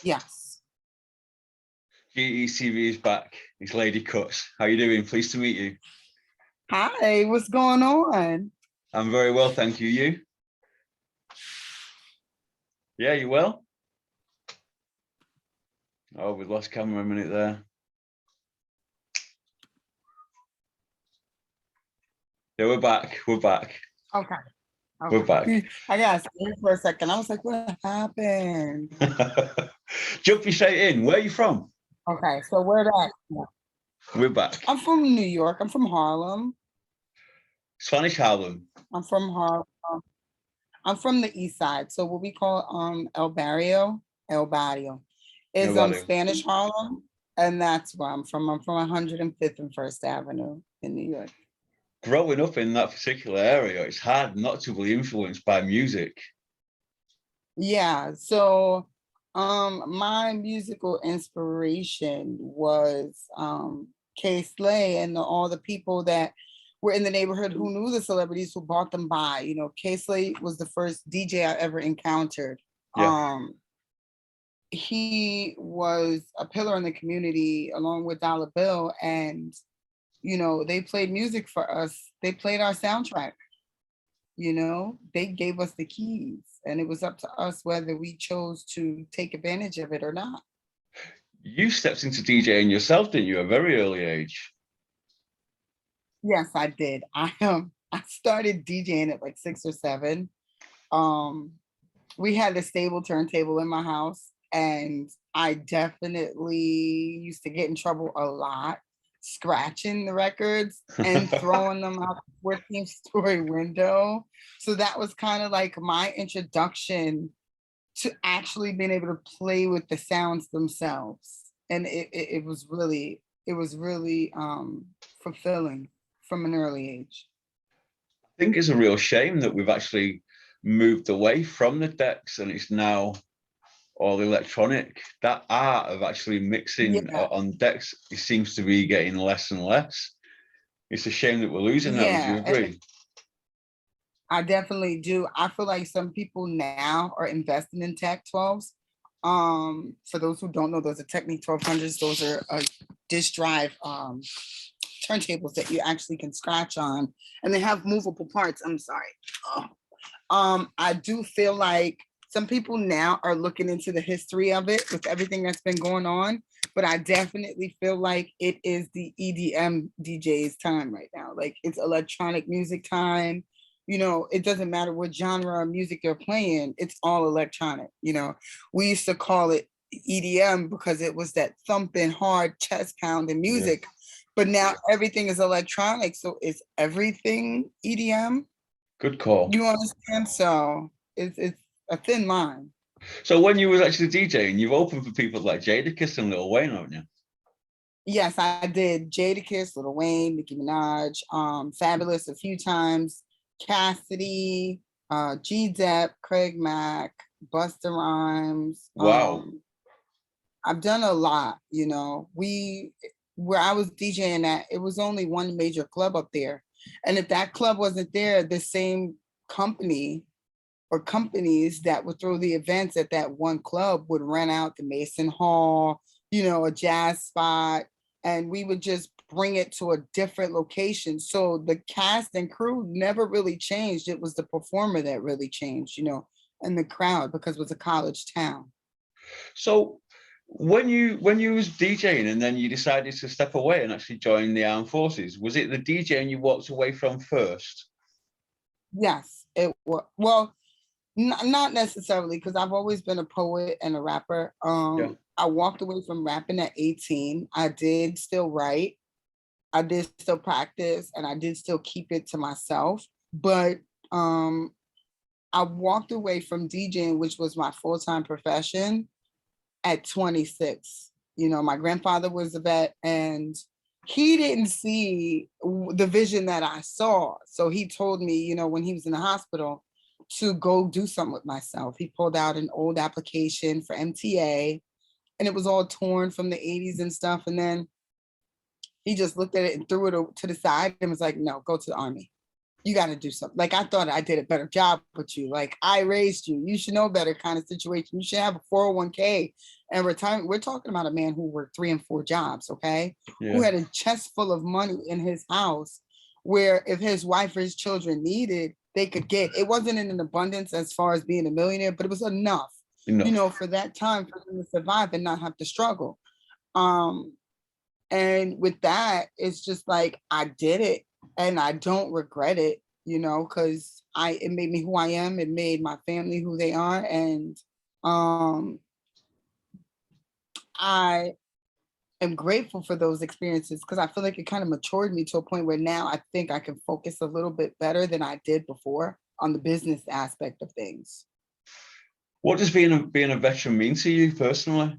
Yes. GECV is back. It's Ladi Kutz. How you doing? Pleased to meet you. Hi, what's going on? I'm very well, thank you. You? Yeah, you well? Oh, we lost camera a minute there. Yeah, we're back. We're back. Okay. We're back. I got scared for a second. I was like, what happened? Jumping straight in. Where are you from? Okay, so where that? We're back. I'm from New York. I'm from Harlem. Spanish Harlem. I'm from Harlem. I'm from the east side. So what we call El Barrio is Nobody. Spanish Harlem. And that's where I'm from. I'm from 105th and First Avenue in New York. Growing up in that particular area, it's hard not to be influenced by music. Yeah, so my musical inspiration was KaySlay and all the people that were in the neighborhood who knew the celebrities who bought them by. You know, KaySlay was the first DJ I ever encountered. Yeah. He was a pillar in the community along with Dollar Bill, and you know, they played music for us. They played our soundtrack. You know, they gave us the keys, and it was up to us whether we chose to take advantage of it or not. You stepped into DJing yourself, didn't you, at a very early age? Yes, I did. I started DJing at like 6 or 7. We had a stable turntable in my house, and I definitely used to get in trouble a lot scratching the records and throwing them out the 14th-story window. So that was kind of like my introduction to actually being able to play with the sounds themselves. And it was really fulfilling from an early age. I think it's a real shame that we've actually moved away from the decks and it's now all electronic. That art of actually mixing on decks, it seems to be getting less and less. It's a shame that we're losing that. Would you agree? I definitely do. I feel like some people now are investing in Tech 12s. For those who don't know, those are Technic 1200s. Those are disk drive turntables that you actually can scratch on, and they have movable parts. I'm sorry. I do feel like some people now are looking into the history of it with everything that's been going on, but I definitely feel like it is the EDM DJ's time right now. Like, it's electronic music time. You know, it doesn't matter what genre of music you're playing, it's all electronic. You know, we used to call it EDM because it was that thumping, hard chest pounding music. But now everything is electronic. So is everything EDM? Good call. You understand? So it's a thin line. So when you was actually DJing, you've opened for people like Jadakiss and Lil Wayne, haven't you? Yes, I did. Jadakiss, Lil Wayne, Nicki Minaj, Fabulous a few times, Cassidy, G-Dep, Craig Mack, Busta Rhymes. Wow. I've done a lot, you know. Where I was DJing at, it was only one major club up there. And if that club wasn't there, the same company or companies that would throw the events at that one club would rent out the Mason Hall, you know, a jazz spot, and we would just bring it to a different location. So the cast and crew never really changed. It was the performer that really changed, you know, and the crowd, because it was a college town. So when you was DJing and then you decided to step away and actually join the armed forces, was it the DJing you walked away from first? Yes, it was. Well, not necessarily, because I've always been a poet and a rapper. I walked away from rapping at 18. I did still write. I did still practice, and I did still keep it to myself. But I walked away from DJing, which was my full-time profession, at 26. You know, my grandfather was a vet, and he didn't see the vision that I saw. So he told me, you know, when he was in the hospital, to go do something with myself. He pulled out an old application for MTA, and it was all torn from the 80s and stuff. And then he just looked at it and threw it to the side and was like, no, go to the Army. you got to do something. Like, I thought I did a better job with you. Like, I raised you. You should know better kind of situation. You should have a 401k and retirement. We're talking about a man who worked 3 and 4 jobs, okay? Who Yeah. had a chest full of money in his house where if his wife or his children needed, they could get. It wasn't in an abundance as far as being a millionaire, but it was enough, Enough. for that time for them to survive and not have to struggle. Um, and with that, it's just like I did it and I don't regret it, because it made me who I am. It made my family who they are. And um I am grateful for those experiences because I feel like it kind of matured me to a point where now I think I can focus a little bit better than I did before on the business aspect of things. What does being a veteran mean to you personally?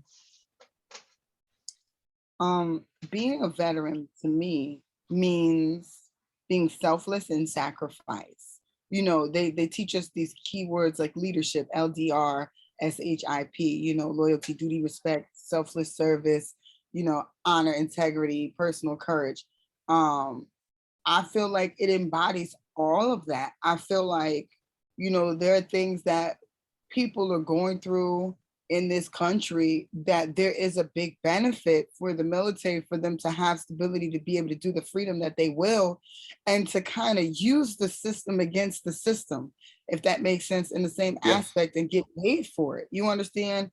Being a veteran to me means being selfless and sacrifice. They teach us these keywords like leadership, LDR, SHIP, loyalty, duty, respect, selfless service, honor, integrity, personal courage. I feel like it embodies all of that. I feel like, there are things that people are going through in this country that there is a big benefit for the military for them to have stability to be able to do the freedom that they will and to kind of use the system against the system, if that makes sense, in the same Yeah. aspect and get paid for it. You understand?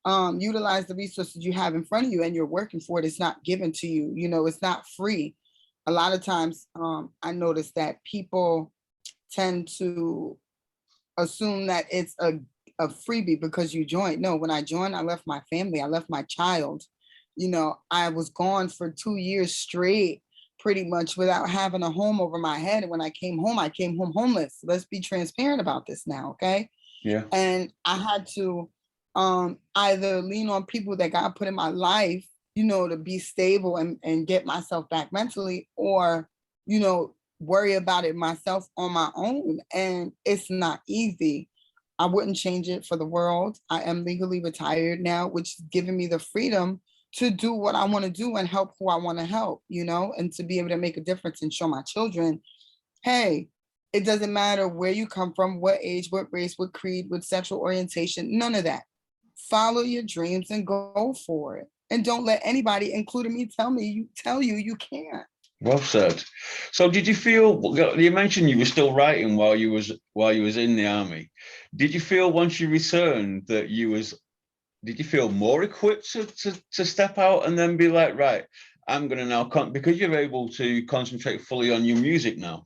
Utilize the resources you have in front of you and you're working for it. It's not given to you. It's not free. A lot of times I notice that people tend to assume that it's a freebie because you joined. No, when I joined, I left my family, I left my child. I was gone for 2 years straight, pretty much without having a home over my head. And when I came home homeless. Let's be transparent about this now, okay? Yeah. And I had to either lean on people that God put in my life, to be stable and get myself back mentally, or, worry about it myself on my own. And it's not easy. I wouldn't change it for the world. I am legally retired now, which is giving me the freedom to do what I want to do and help who I want to help, and to be able to make a difference and show my children, hey, it doesn't matter where you come from, what age, what race, what creed, what sexual orientation, none of that. Follow your dreams and go for it. And don't let anybody, including me, tell you you can't. Well said. So did you feel, you mentioned you were still writing while you was in the army. Did you feel once you returned that did you feel more equipped to step out and then be like, right, I'm going to now, because you're able to concentrate fully on your music now?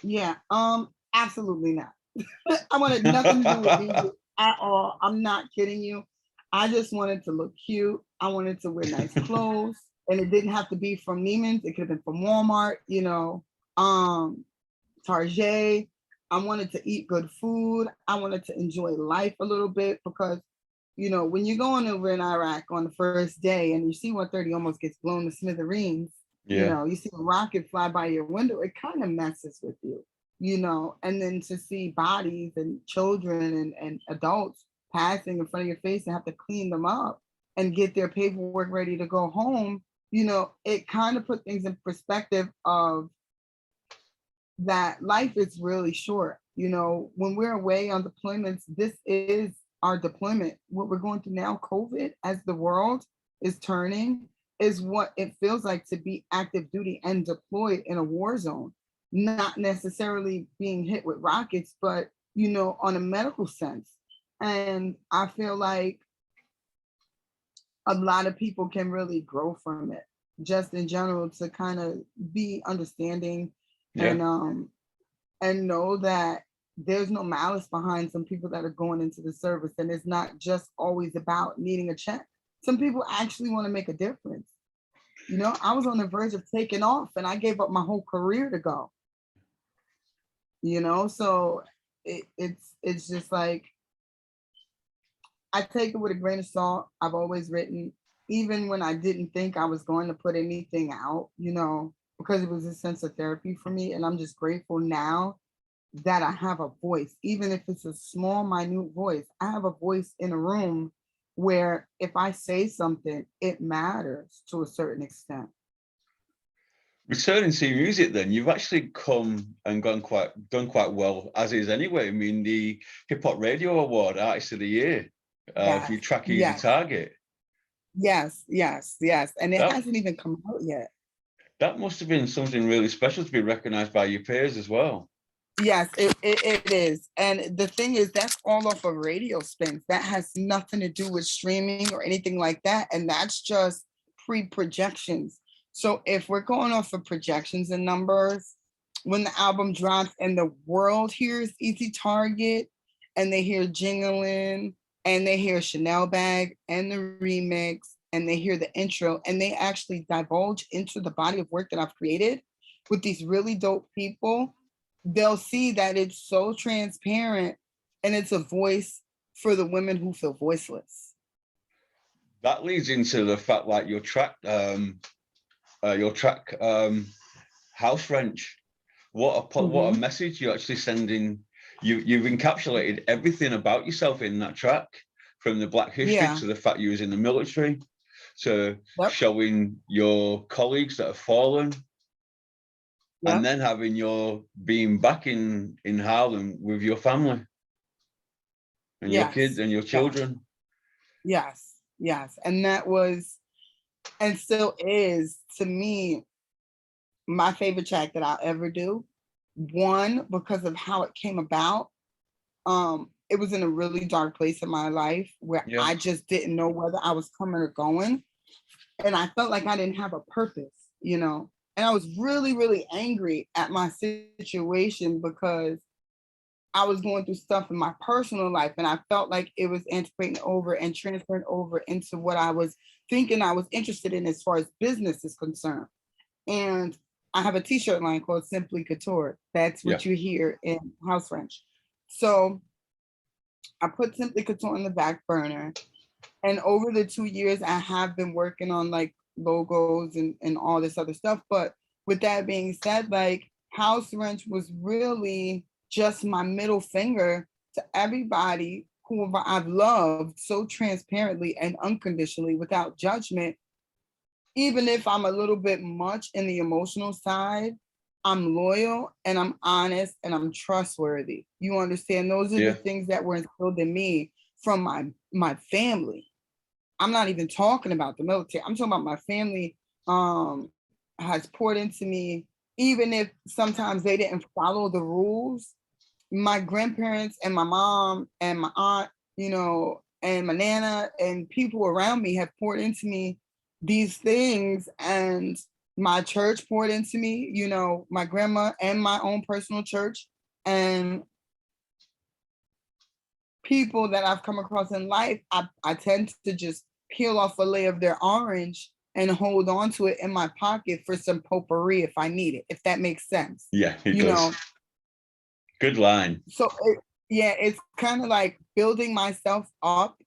Yeah, absolutely not. I wanted nothing to do with music at all. I'm not kidding you. I just wanted to look cute. I wanted to wear nice clothes. And it didn't have to be from Neiman's. It could have been from Walmart, Target. I wanted to eat good food. I wanted to enjoy life a little bit because, when you're going over in Iraq on the first day and you see 130 almost gets blown to smithereens, Yeah. you see a rocket fly by your window, it kind of messes with you, and then to see bodies and children and adults passing in front of your face and have to clean them up and get their paperwork ready to go home, it kind of put things in perspective of that life is really short. When we're away on deployments, this is our deployment. What we're going through now, COVID, as the world is turning, is what it feels like to be active duty and deployed in a war zone, not necessarily being hit with rockets, but, on a medical sense. And I feel like a lot of people can really grow from it, just in general, to kind of be understanding and know that there's no malice behind some people that are going into the service, and it's not just always about needing a check. Some people actually want to make a difference. I was on the verge of taking off and I gave up my whole career to go. So it's just like I take it with a grain of salt. I've always written, even when I didn't think I was going to put anything out, because it was a sense of therapy for me. And I'm just grateful now that I have a voice, even if it's a small, minute voice. I have a voice in a room where if I say something, it matters to a certain extent. returning to music, then you've actually come and done quite well as is anyway. I mean, the Hip Hop Radio Award Artist of the Year for Yes, your track Easy yes, Target. yes. And it That hasn't even come out yet. that must have been something really special to be recognized by your peers as well. Yes, it is. And the thing is, that's all off of radio spins. That has nothing to do with streaming or anything like that. And that's just pre-projections. So if we're going off of projections and numbers, when the album drops and the world hears Easy Target and they hear Jingling and they hear Chanel Bag and the remix and they hear the intro and they actually divulge into the body of work that I've created with these really dope people, they'll see that it's so transparent and it's a voice for the women who feel voiceless. That leads into the fact like your track House Wrench. What a message you're actually sending. You've encapsulated everything about yourself in that track, from the Black history to the fact you was in the military, to showing your colleagues that have fallen, and then having your being back in Harlem with your family and your kids and your children. Yes. And that was, and still is, to me, my favorite track that I'll ever do. One, because of how it came about. It was in a really dark place in my life where I just didn't know whether I was coming or going. And I felt like I didn't have a purpose, you know? And I was really, really angry at my situation because I was going through stuff in my personal life and I felt like it was integrating over and transferring over into what I was thinking I was interested in as far as business is concerned. And I have a t-shirt line called Simply Couture. That's what you hear in House Wrench. So I put Simply Couture on the back burner. And over the 2 years, I have been working on like logos and all this other stuff. But with that being said, like House Wrench was really just my middle finger to everybody who I've loved so transparently and unconditionally without judgment. Even if I'm a little bit much in the emotional side, I'm loyal and I'm honest and I'm trustworthy. You understand? Those are the things that were instilled in me from my family. I'm not even talking about the military. I'm talking about my family has poured into me, even if sometimes they didn't follow the rules. My grandparents and my mom and my aunt, you know, and my nana and people around me have poured into me these things, and my church poured into me, you know, my grandma and my own personal church, and people that I've come across in life, I tend to just peel off a layer of their orange and hold on to it in my pocket for some potpourri if I need it, if that makes sense. Yeah, it you does. know. Good line. So it's kind of like building myself up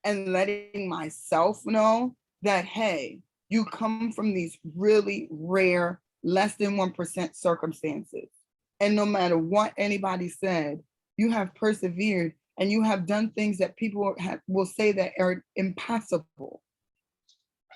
and letting myself know that, hey, you come from these really rare, less than 1% circumstances. And no matter what anybody said, you have persevered and you have done things that people will say that are impossible.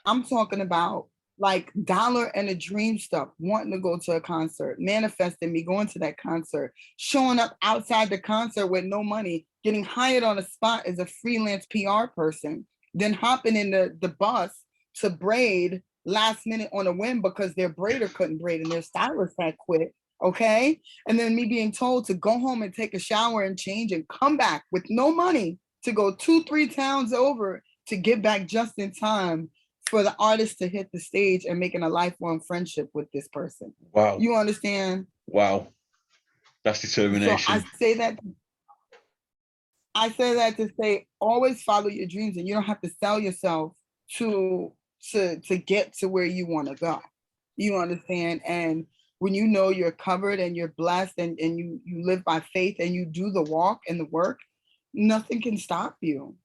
I'm talking about like dollar and a dream stuff, wanting to go to a concert, manifesting me going to that concert, showing up outside the concert with no money, getting hired on a spot as a freelance PR person, then hopping in the bus to braid last minute on a whim because their braider couldn't braid and their stylist had quit. Okay. And then me being told to go home and take a shower and change and come back with no money to go 2-3 towns over to get back just in time for the artist to hit the stage and making a lifelong friendship with this person. Wow. You understand? Wow. That's determination. So I say that to say, always follow your dreams, and you don't have to sell yourself to get to where you want to go. You understand? And when you know you're covered and you're blessed and you live by faith and you do the walk and the work, nothing can stop you.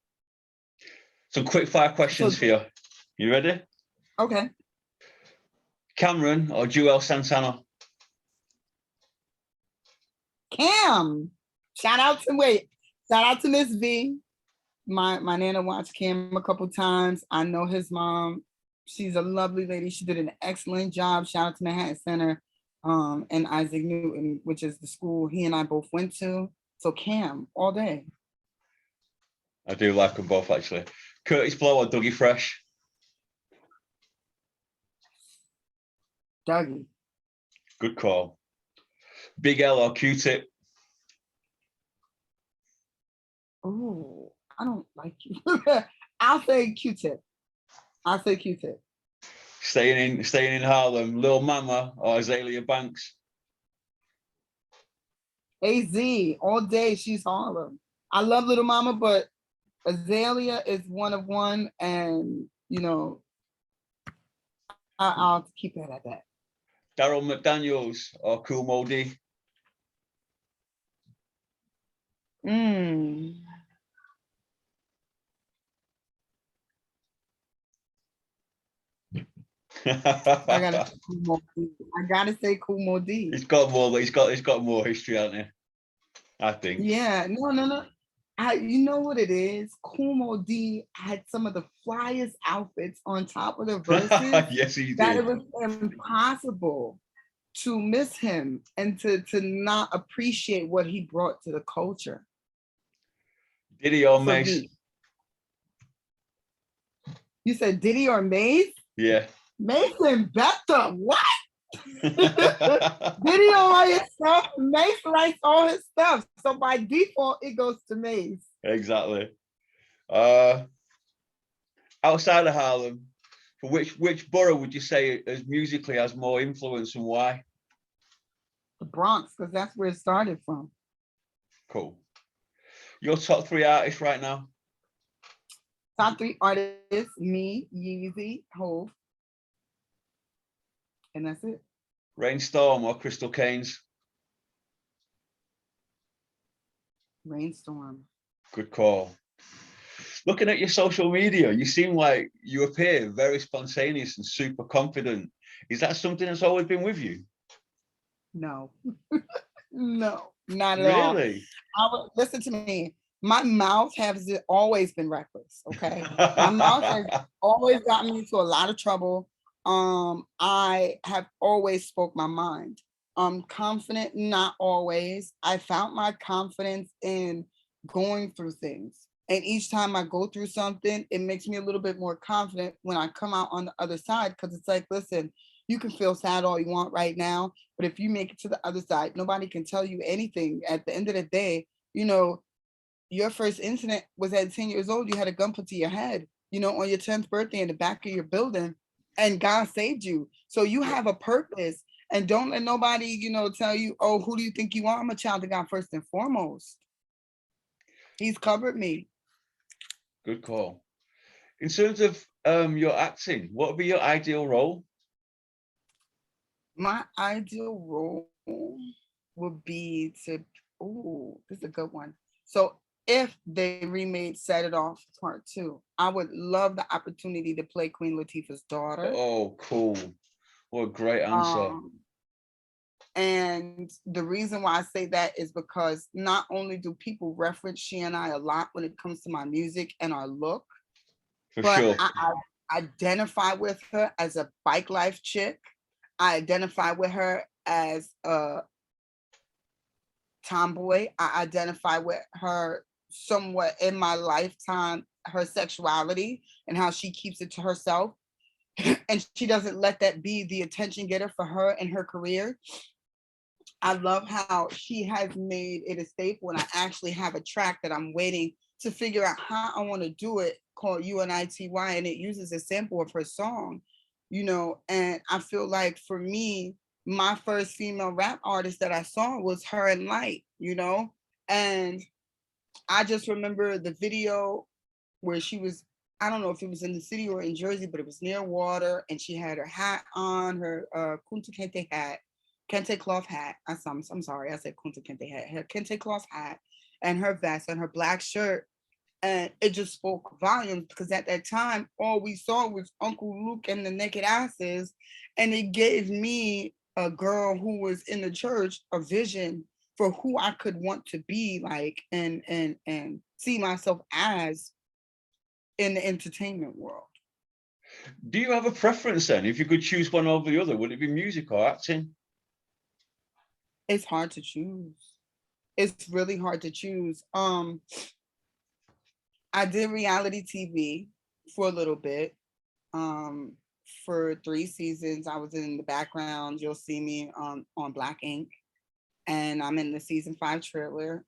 Some quick fire questions for you. You ready? Okay. Cameron or Joel Santana? Cam. Shout out to Miss V. My nana watched Cam a couple times. I know his mom. She's a lovely lady. She did an excellent job. Shout out to Manhattan Center, and Isaac Newton, which is the school he and I both went to. So Cam, all day. I do like them both, actually. Curtis Blow or Dougie Fresh? Dougie. Good call. Big L or Q-Tip? Oh, I don't like you. I'll say Q-Tip. I'll say Q-Tip. Staying in Harlem, Lil Mama or Azalea Banks? AZ, all day, she's Harlem. I love Little Mama, but Azalea is one of one, and you know, I'll keep it at that. Daryl McDaniels or Cool Modi? I gotta say Cool Modi. He's got more history, hasn't he? I think. Yeah, no. You know what it is? Kumo D had some of the flyest outfits on top of the verses. Yes, he did. That it was impossible to miss him and to not appreciate what he brought to the culture. Diddy or Mace? You said Diddy or Mace? Yeah. Mace and Beckham. What? Diddy on all his stuff, Mace writes all his stuff. So by default, it goes to Mace. Exactly. Outside of Harlem, for which borough would you say musically has more influence and why? The Bronx, because that's where it started from. Cool. Your top 3 artists right now? Top 3 artists, me, Yeezy, Hove. And that's it. Rainstorm or Crystal Canes? Rainstorm. Good call. Looking at your social media, you seem like you appear very spontaneous and super confident. Is that something that's always been with you? No. No, not at all. Really? Listen to me. My mouth has always been reckless, okay? My mouth has always gotten me into a lot of trouble. I have always spoke my mind. Confident, not always. I found my confidence in going through things. And each time I go through something, it makes me a little bit more confident when I come out on the other side. Because it's like, listen, you can feel sad all you want right now, but if you make it to the other side, nobody can tell you anything. At the end of the day, you know, your first incident was at 10 years old. You had a gun put to your head, you know, on your 10th birthday in the back of your building, and God saved you. So you have a purpose, and don't let nobody, you know, tell you, oh, who do you think you are? I'm a child of God first and foremost. He's covered me. Good call. In terms of your acting, what would be your ideal role? My ideal role would be to, this is a good one. So if they remade Set It Off Part 2, I would love the opportunity to play Queen Latifah's daughter. Oh, cool. What a great answer. And the reason why I say that is because not only do people reference she and I a lot when it comes to my music and our look, but sure. I identify with her as a bike life chick. I identify with her as a tomboy. I identify with her somewhat in my lifetime, her sexuality and how she keeps it to herself. And she doesn't let that be the attention getter for her and her career. I love how she has made it a staple, and I actually have a track that I'm waiting to figure out how I want to do it called UNITY, and it uses a sample of her song, you know, and I feel like for me, my first female rap artist that I saw was her and Light, you know, and I just remember the video where she was, I don't know if it was in the city or in Jersey, but it was near water, and she had her hat on, her Kunta Kinte hat, Kente cloth hat. I'm sorry, I said Kunta Kinte hat. Her Kente cloth hat and her vest and her black shirt. And it just spoke volumes, because at that time, all we saw was Uncle Luke and the Naked Asses. And it gave me, a girl who was in the church, a vision for who I could want to be like and see myself as in the entertainment world. Do you have a preference then? If you could choose one over the other, would it be music or acting? It's hard to choose. It's really hard to choose. I did reality TV for a little bit. Um, for 3 seasons, I was in the background. You'll see me on Black Ink, and I'm in the season 5 trailer.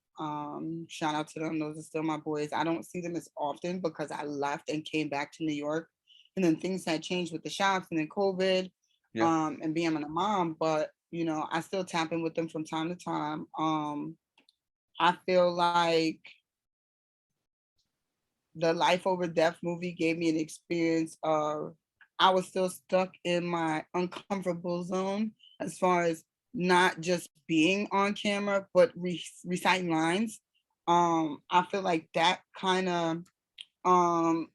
Shout out to them; those are still my boys. I don't see them as often because I left and came back to New York, and then things had changed with the shops and then COVID, Yeah, and being a mom. But I still tap in with them from time to time. I feel like the Life Over Death movie gave me an experience of I was still stuck in my uncomfortable zone as far as not just being on camera, but reciting lines. I feel like that kind of um,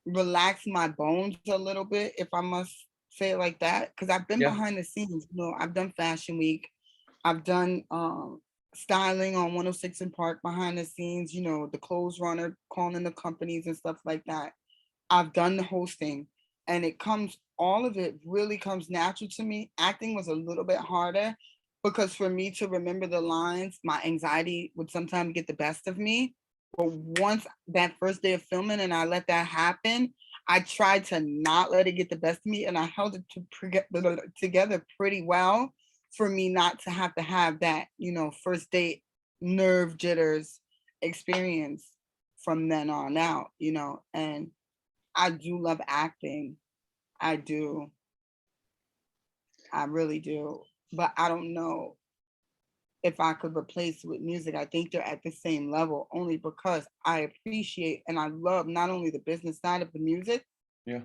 relaxed my bones a little bit, if I must say it like that, because I've been yeah. behind the scenes. I've done Fashion Week, I've done styling on 106 and Park behind the scenes, the clothes runner calling the companies and stuff like that. I've done the hosting, and all of it really comes natural to me. Acting was a little bit harder because for me to remember the lines, my anxiety would sometimes get the best of me. But once that first day of filming and I let that happen, I tried to not let it get the best of me, and I held it together pretty well for me not to have that, first date nerve jitters experience from then on out, and I do love acting. I do. I really do. But I don't know if I could replace it with music. I think they're at the same level only because I appreciate and I love not only the business side of the music, Yeah.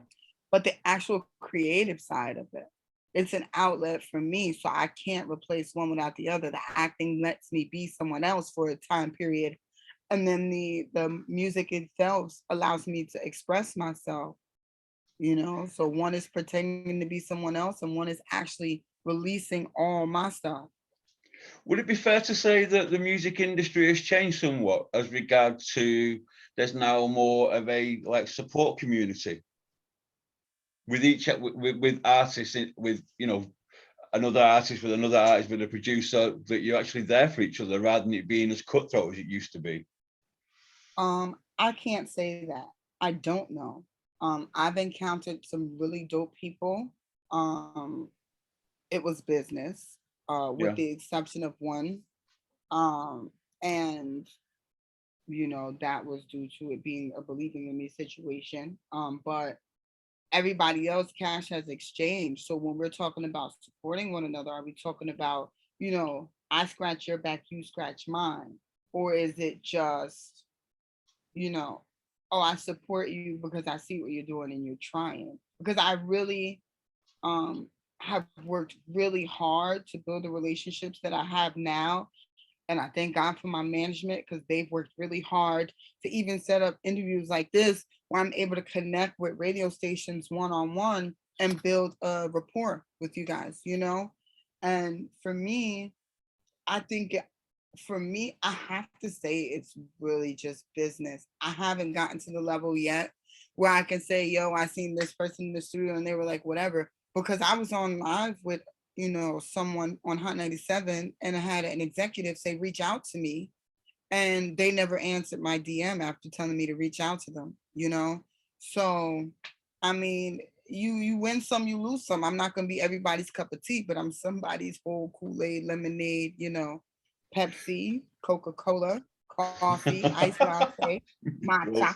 but the actual creative side of it. It's an outlet for me, so I can't replace one without the other. The acting lets me be someone else for a time period, and then the music itself allows me to express myself. So one is pretending to be someone else, and one is actually releasing all my stuff. Would it be fair to say that the music industry has changed somewhat as regard to there's now more of a like support community with with artists with another artist with another artist with a producer, that you're actually there for each other rather than it being as cutthroat as it used to be? I can't say that. I don't know. I've encountered some really dope people. Um, it was business, with Yeah. the exception of one. Um, and that was due to it being a believing in me situation. But everybody else cash has exchanged. So when we're talking about supporting one another, are we talking about, I scratch your back, you scratch mine? Or is it just, you know, oh, I support you because I see what you're doing and you're trying? Because I really have worked really hard to build the relationships that I have now. And I thank God for my management because they've worked really hard to even set up interviews like this where I'm able to connect with radio stations one on one and build a rapport with you guys. And for me, I think for me, I have to say it's really just business. I haven't gotten to the level yet where I can say, yo, I seen this person in the studio and they were like, whatever. Because I was on live with, someone on Hot 97 and I had an executive say, reach out to me. And they never answered my DM after telling me to reach out to them. So, I mean, you win some, you lose some. I'm not gonna be everybody's cup of tea, but I'm somebody's whole Kool-Aid, lemonade, Pepsi, Coca-Cola, coffee, iced latte, matcha.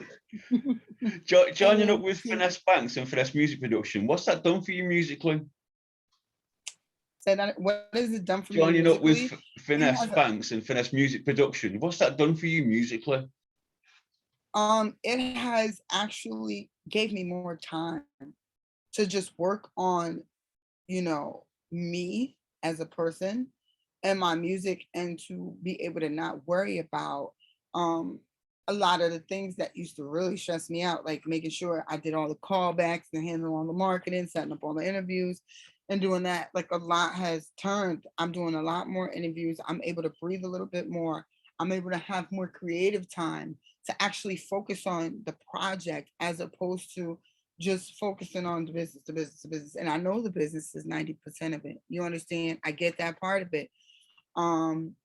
Joining up And with Finesse Banks and Finesse Music Production, what's that done for you musically? say that, what has it done for me Joining up with musically? Finesse Banks and Finesse Music Production, what's that done for you musically? It has actually gave me more time to just work on, me as a person and my music, and to be able to not worry about um a lot of the things that used to really stress me out, like making sure I did all the callbacks and handling all the marketing, setting up all the interviews and doing that. Like a lot has turned. I'm doing a lot more interviews. I'm able to breathe a little bit more. I'm able to have more creative time to actually focus on the project as opposed to just focusing on the business, the business, the business. And I know the business is 90% of it. You understand? I get that part of it. Um,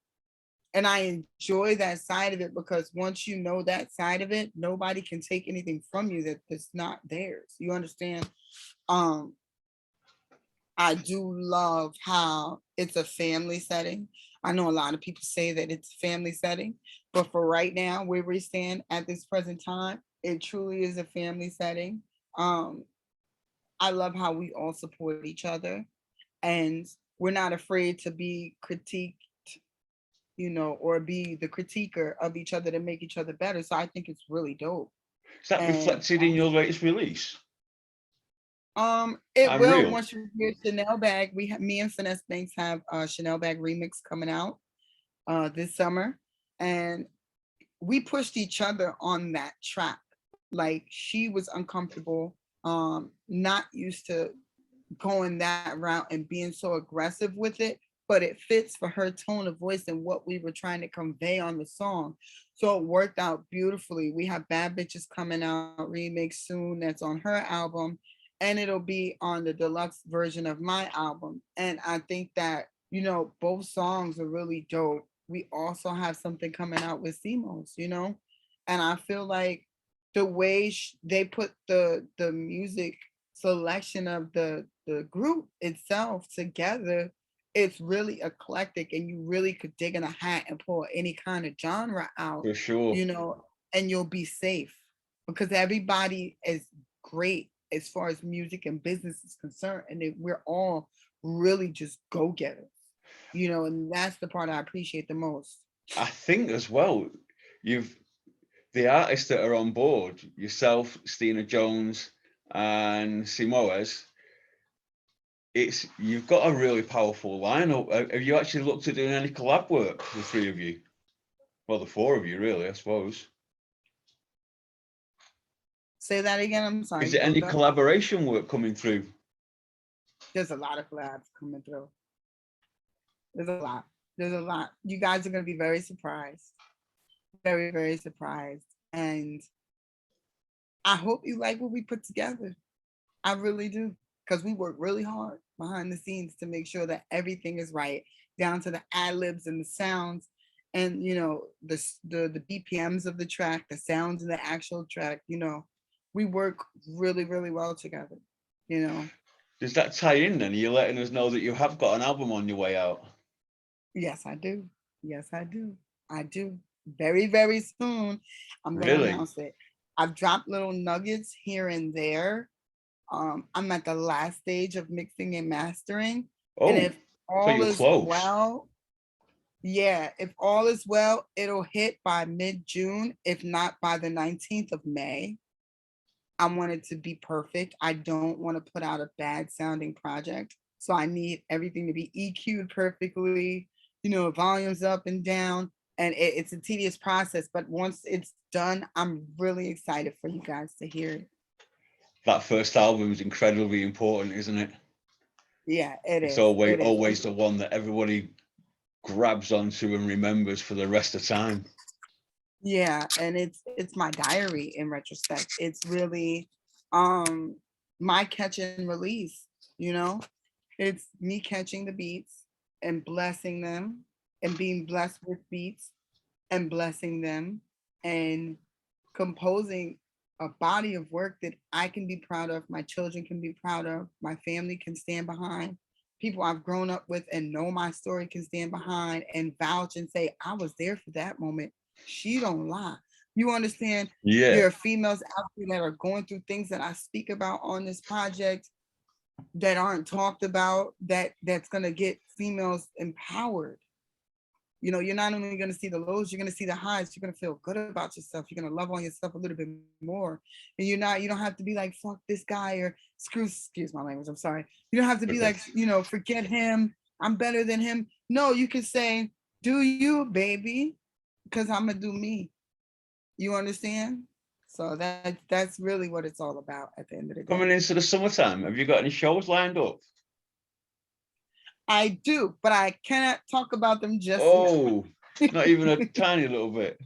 and I enjoy that side of it because once you know that side of it, nobody can take anything from you that's not theirs. You understand? Um, I do love how it's a family setting. I know a lot of people say that it's a family setting, but for right now, where we stand at this present time, it truly is a family setting. Um, I love how we all support each other and we're not afraid to be critiqued, or be the critiquer of each other to make each other better. So I think it's really dope. Is that And reflected in your latest release? it I'm will real. once you hear Chanel Bag. We have me and Finesse Banks have a Chanel Bag remix coming out this summer, and we pushed each other on that track. Like she was uncomfortable, not used to going that route and being so aggressive with it, but it fits for her tone of voice and what we were trying to convey on the song. So it worked out beautifully. We have Bad Bitches coming out remix soon that's on her album, and it'll be on the deluxe version of my album. And I think that, both songs are really dope. We also have something coming out with Simos, and I feel like the way they put the music selection of the group itself together, it's really eclectic and you really could dig in a hat and pull any kind of genre out, For sure. And you'll be safe because everybody is great as far as music and business is concerned, and we're all really just go-getters, and that's the part I appreciate the most. I think as well, the artists that are on board, yourself, Stina Jones, and Simoes, you've got a really powerful lineup. Have you actually looked at doing any collab work, the three of you? Well, the four of you, really, I suppose. Say that again. I'm sorry. Is there any collaboration work coming through? There's a lot of collabs coming through. There's a lot. There's a lot. You guys are going to be very surprised. Very, very surprised. And I hope you like what we put together. I really do. Because we work really hard behind the scenes to make sure that everything is right, down to the ad-libs and the sounds and, the BPMs of the track, the sounds of the actual track, we work really, really well together, Does that tie in then? Are you letting us know that you have got an album on your way out? Yes, I do. Yes, I do. I do. Very, very soon, I'm going to announce it. I've dropped little nuggets here and there. I'm at the last stage of mixing and mastering. And if all is well, if all is well, it'll hit by mid-June, if not by the 19th of May. I want it to be perfect. I don't want to put out a bad sounding project. So I need everything to be EQ'd perfectly, volumes up and down. And it's a tedious process, but once it's done, I'm really excited for you guys to hear it. That first album is incredibly important, isn't it? Yeah, it is. It's always the one that everybody grabs onto and remembers for the rest of time. Yeah, and it's my diary in retrospect. It's really my catch and release, It's me catching the beats and blessing them and being blessed with beats and blessing them and composing a body of work that I can be proud of, my children can be proud of, my family can stand behind, people I've grown up with and know my story can stand behind and vouch and say, I was there for that moment. She don't lie. You understand? Yeah. There are females out there that are going through things that I speak about on this project that aren't talked about, that's going to get females empowered. You're not only going to see the lows, you're going to see the highs. You're going to feel good about yourself. You're going to love on yourself a little bit more. And you don't have to be like, fuck this guy or excuse my language. I'm sorry. You don't have to be like, forget him. I'm better than him. No, you can say, do you, baby? Because I'm going to do me. You understand? So that's really what it's all about at the end of the day. Coming into the summertime, have you got any shows lined up? I do, but I cannot talk about them just yet. Not even a tiny little bit.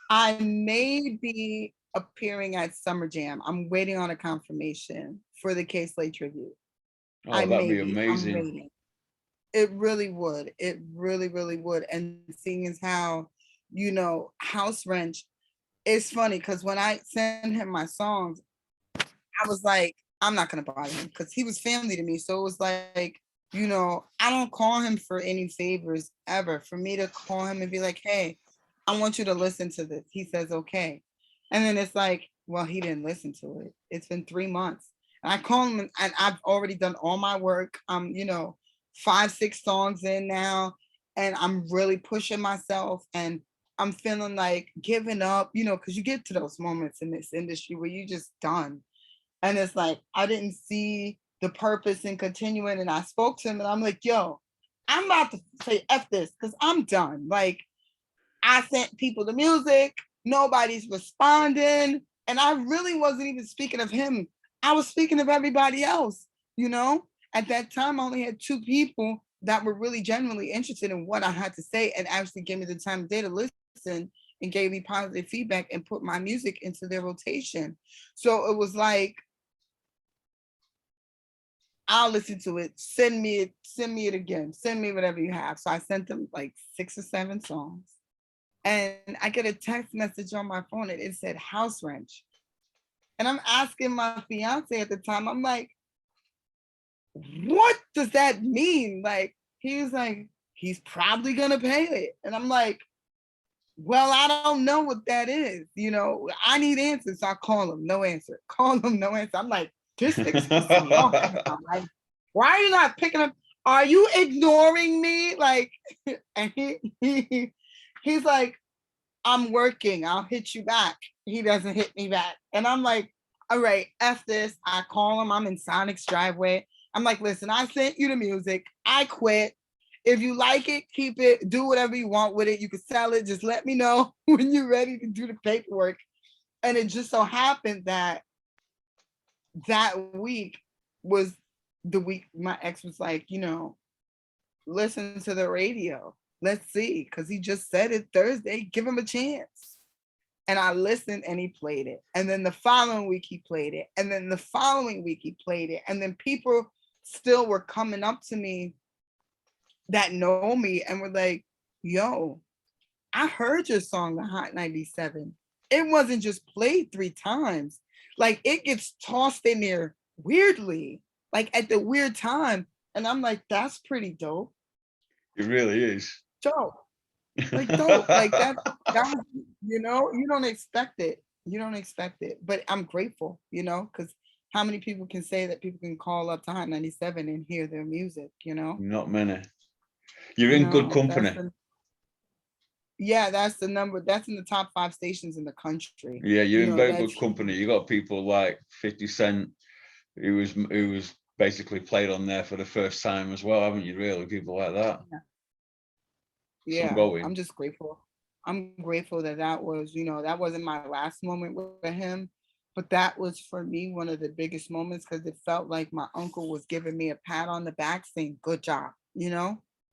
I may be appearing at Summer Jam. I'm waiting on a confirmation for the KaySlay tribute. Oh, that'd be I'm amazing. waiting. It really would. It really, really would. And seeing as how, House Wrench, it's funny because when I send him my songs, I was like, I'm not gonna bother him because he was family to me. So it was like, I don't call him for any favors ever. For me to call him and be like, hey, I want you to listen to this. He says, okay. And then it's like, well, he didn't listen to it. It's been 3 months. And I call him and I've already done all my work. 5, 6 songs in now. And I'm really pushing myself and I'm feeling like giving up, because you get to those moments in this industry where you just done. And it's like, I didn't see the purpose in continuing. And I spoke to him and I'm like, yo, I'm about to say F this because I'm done. Like, I sent people the music, nobody's responding. And I really wasn't even speaking of him. I was speaking of everybody else, At that time, I only had 2 people that were really genuinely interested in what I had to say and actually gave me the time of day to listen and gave me positive feedback and put my music into their rotation. So it was like, I'll listen to it. Send me it again. Send me whatever you have. So I sent them like 6 or 7 songs. And I get a text message on my phone and it said House Wrench. And I'm asking my fiance at the time, I'm like, what does that mean? Like, he was like, he's probably gonna pay it. And I'm like, well, I don't know what that is. I need answers. So I call him, no answer. Call him, no answer. I'm like, this nigga's pissing me off. I'm like, why are you not picking up? Are you ignoring me? Like, and he's like, I'm working. I'll hit you back. He doesn't hit me back. And I'm like, all right, F this. I call him. I'm in Sonic's driveway. I'm like, listen, I sent you the music. I quit. If you like it, keep it. Do whatever you want with it. You can sell it. Just let me know when you're ready to do the paperwork. And it just so happened that week was the week my ex was like, listen to the radio. Let's see. Because he just said it Thursday. Give him a chance. And I listened and he played it. And then the following week he played it. And then the following week he played it. And then people still were coming up to me that know me and were like, yo, I heard your song, The Hot 97. It wasn't just played 3 times. Like, it gets tossed in there weirdly, like at the weird time. And I'm like, that's pretty dope. It really is. Dope. Like, dope. Like that was, you don't expect it. You don't expect it. But I'm grateful, because how many people can say that people can call up to Hot 97 and hear their music, Not many. You're in good company. That's the number. That's in the top 5 stations in the country. Yeah, you're in very good company. You got people like 50 Cent, who was basically played on there for the first time as well, haven't you? Really, people like that. Yeah, I'm just grateful. I'm grateful that was, that wasn't my last moment with him, but that was for me one of the biggest moments because it felt like my uncle was giving me a pat on the back saying, good job,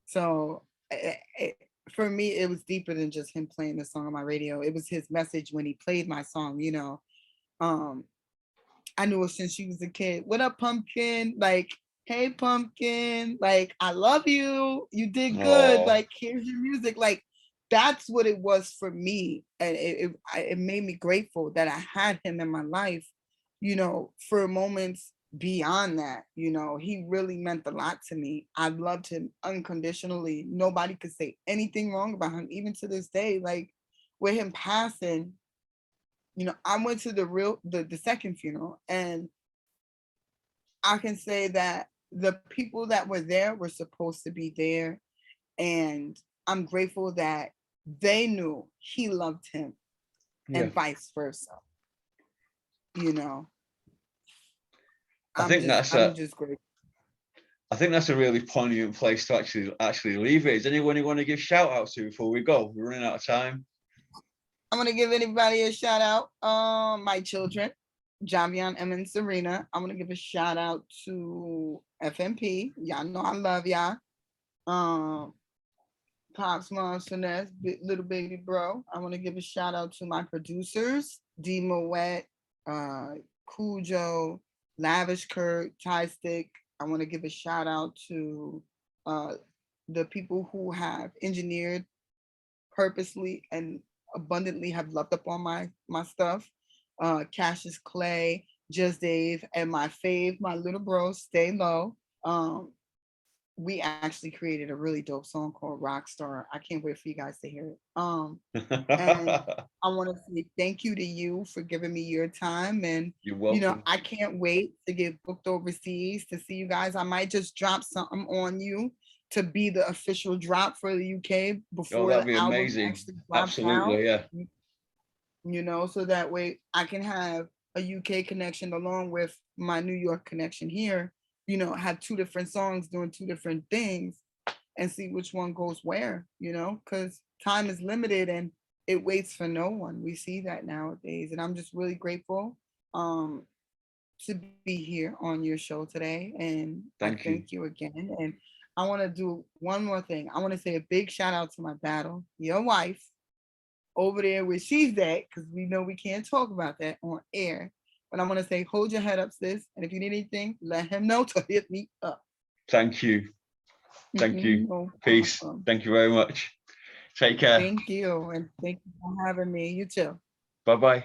So for me, it was deeper than just him playing the song on my radio. It was his message when he played my song, I knew it since she was a kid. What up, pumpkin? Like, hey, pumpkin. Like, I love you. You did good. Like, here's your music. Like, that's what it was for me. And it made me grateful that I had him in my life, for moments beyond that. He really meant a lot to me. I loved him unconditionally. Nobody could say anything wrong about him, even to this day. Like, with him passing, I went to the second funeral, and I can say that the people that were there were supposed to be there. And I'm grateful that they knew he loved him and vice versa. I'm just grateful. I think that's a really poignant place to actually leave it. Is anyone you want to give shout outs to before we go? We're running out of time. I'm gonna give anybody a shout out. My children, Javion, Emma, and Serena. I'm gonna give a shout out to FMP. Y'all know I love y'all. Pops, Mom, Finesse, little baby bro. I want to give a shout out to my producers, D Moet, Cujo, Lavish Kurt, Ty Stick. I want to give a shout out to uh, the people who have engineered purposely and abundantly have loved up on my stuff. Cassius Clay, Just Dave, and my fave, my little bro, Stay Low. Um, we actually created a really dope song called Rockstar. I can't wait for you guys to hear it. And I want to say thank you to you for giving me your time. And, You're welcome. I can't wait to get booked overseas to see you guys. I might just drop something on you to be the official drop for the UK Oh, before that'd the be album amazing. actually drops out. Absolutely, yeah. So that way I can have a UK connection along with my New York connection here, have two different songs doing two different things and see which one goes where, because time is limited and it waits for no one. We see that nowadays. And I'm just really grateful to be here on your show today. And I Thank you. thank you again. And I want to do one more thing. I want to say a big shout out to my battle, your wife, over there where she's at, because we know we can't talk about that on air. But I want to say, hold your head up, sis. And if you need anything, let him know to hit me up. Thank you. Thank you. No Peace. problem. Thank you very much. Take care. Thank you. And thank you for having me. You too. Bye-bye.